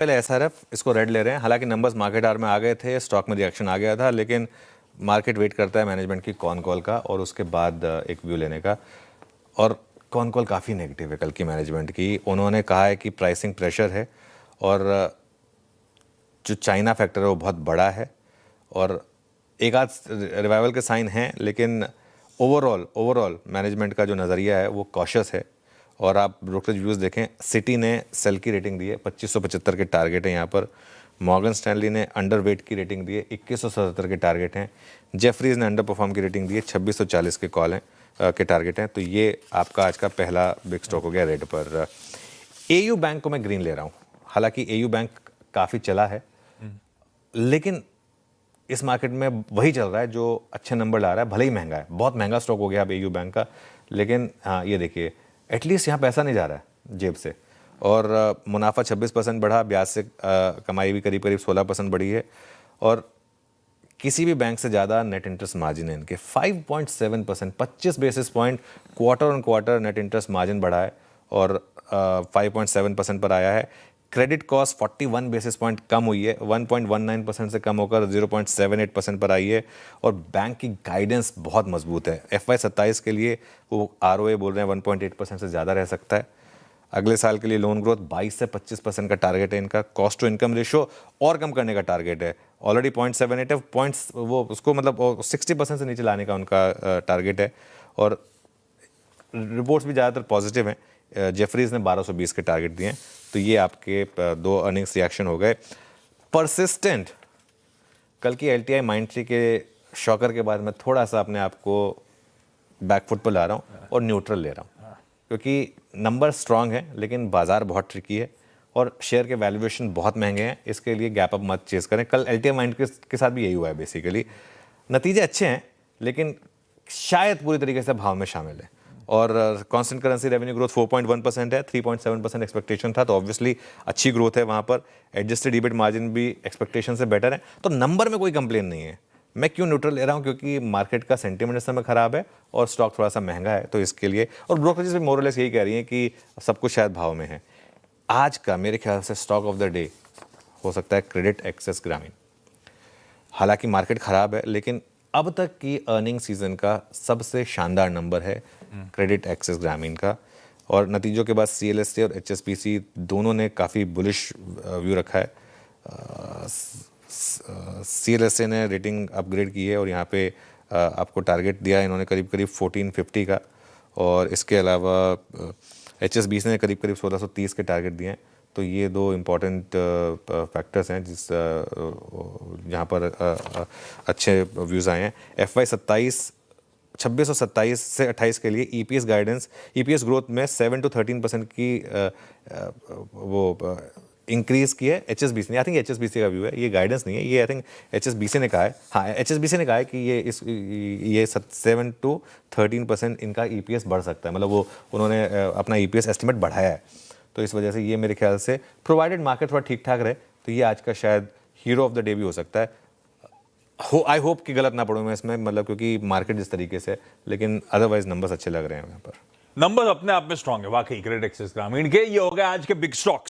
पहले एसआरएफ इसको रेड ले रहे हैं। हालांकि नंबर्स मार्केट आवर में आ गए थे, स्टॉक में रिएक्शन आ गया था, लेकिन मार्केट वेट करता है मैनेजमेंट की कॉन कॉल का और उसके बाद एक व्यू लेने का। और कॉन कॉल काफ़ी नेगेटिव है कल की मैनेजमेंट की। उन्होंने कहा है कि प्राइसिंग प्रेशर है और जो चाइना फैक्टर है वो बहुत बड़ा है और एक आध रिवाइवल के साइन हैं, लेकिन ओवरऑल मैनेजमेंट का जो नज़रिया है वो कॉशियस है। और आप ब्रोकरेज व्यूज़ देखें, सिटी ने सेल की रेटिंग दी है, 2575 के टारगेट है यहाँ पर। मॉर्गन स्टैनली ने अंडर वेट की रेटिंग दी है, 2177 के टारगेट हैं। जेफरीज ने अंडर परफॉर्म की रेटिंग दी है, 2640 के कॉल हैं के टारगेट हैं। तो ये आपका आज का पहला बिग स्टॉक हो गया रेड पर। एयू बैंक को मैं ग्रीन ले रहा हूँ। हालांकि एयू बैंक काफ़ी चला है, लेकिन इस मार्केट में वही चल रहा है जो अच्छे नंबर ला रहा है, भले ही महंगा है, बहुत महंगा स्टॉक हो गया अब एयू बैंक का। लेकिन हाँ, ये देखिए एटलीस्ट यहाँ पैसा नहीं जा रहा है जेब से और मुनाफा 26% बढ़ा, ब्याज से कमाई भी करीब 16% बढ़ी है और किसी भी बैंक से ज़्यादा नेट इंटरेस्ट मार्जिन है इनके 5.7%, 25 basis point quarter on quarter net interest margin बढ़ा है और 5.7% पर आया है। क्रेडिट कॉस्ट 41 बेसिस पॉइंट कम हुई है, 1.19% से कम होकर 0.78% पर आई है और बैंक की गाइडेंस बहुत मजबूत है। FY27 के लिए वो ROA बोल रहे हैं 1.8% से ज़्यादा रह सकता है। अगले साल के लिए लोन ग्रोथ 22 से 25% का टारगेट है इनका। कॉस्ट टू इनकम रेशियो और कम करने का टारगेट है, ऑलरेडी 0.78 है, पॉइंट्स वो उसको मतलब 60% से नीचे लाने का उनका टारगेट है। और रिपोर्ट्स भी ज़्यादातर पॉजिटिव हैं। जेफरीज ने 1220 के टारगेट दिए हैं। तो ये आपके दो अर्निंग्स रिएक्शन हो गए। परसिस्टेंट कल की LTI माइंडट्री के शॉकर के बाद मैं थोड़ा सा अपने आप को बैकफुट पर ला रहा हूँ और न्यूट्रल ले रहा हूँ, क्योंकि नंबर स्ट्रांग है लेकिन बाजार बहुत ट्रिकी है और शेयर के वैल्यूएशन बहुत महंगे हैं। इसके लिए गैप अप मत चेस करें। कल LTI माइंडट्री के साथ भी यही हुआ है। बेसिकली नतीजे अच्छे हैं लेकिन शायद पूरी तरीके से भाव में शामिल है। और कांस्टेंट करेंसी रेवेन्यू ग्रोथ 4.1% है, 3.7% एक्सपेक्टेशन था, तो ऑब्वियसली अच्छी ग्रोथ है वहाँ पर। एडजस्टेड ईबिट मार्जिन भी एक्सपेक्टेशन से बेटर है, तो नंबर में कोई कंप्लेन नहीं है। मैं क्यों न्यूट्रल ले रहा हूँ? क्योंकि मार्केट का सेंटीमेंट इस समय खराब है और स्टॉक थोड़ा सा महंगा है, तो इसके लिए। और ब्रोकरेजेस भी मोरलेस यही कह रही हैं कि सब कुछ शायद भाव में है। आज का मेरे ख्याल से स्टॉक ऑफ द डे हो सकता है क्रेडिट एक्सेस ग्रामीण। हालांकि मार्केट खराब है, लेकिन अब तक की अर्निंग सीजन का सबसे शानदार नंबर है क्रेडिट एक्सेस ग्रामीण का। और नतीजों के बाद CLSA और HSBC दोनों ने काफ़ी बुलिश व्यू रखा है। CLSA ने रेटिंग अपग्रेड की है और यहाँ पे आपको टारगेट दिया है इन्होंने करीब 1450 का। और इसके अलावा HSBC ने करीब 1630 के टारगेट दिए हैं। तो ये दो इम्पॉर्टेंट फैक्टर्स हैं जिस जहाँ पर अच्छे व्यूज़ आए हैं। FY27 2627 से 28 के लिए EPS गाइडेंस, EPS ग्रोथ में 7 to 13% की वो इंक्रीज की है HSBC ने। आई थिंक HSBC का व्यू है, ये गाइडेंस नहीं है, ये आई थिंक HSBC ने कहा है। हाँ, HSBC ने कहा है कि ये 7 to 13% इनका EPS बढ़ सकता है, मतलब वो उन्होंने अपना EPS एस्टिमेट बढ़ाया है। तो इस वजह से ये मेरे ख्याल से प्रोवाइडेड मार्केट थोड़ा ठीक ठाक रहे तो ये आज का शायद हीरो ऑफ द डे भी हो सकता है। आई होप कि गलत ना पड़ूं मैं इसमें, मतलब क्योंकि मार्केट जिस तरीके से, लेकिन अदरवाइज नंबर्स अच्छे लग रहे हैं यहाँ पर। नंबर्स अपने आप में स्ट्रांग है वाकई क्रेडिट एक्सेस ग्रामीण के। ये हो गया आज के बिग स्टॉक्स।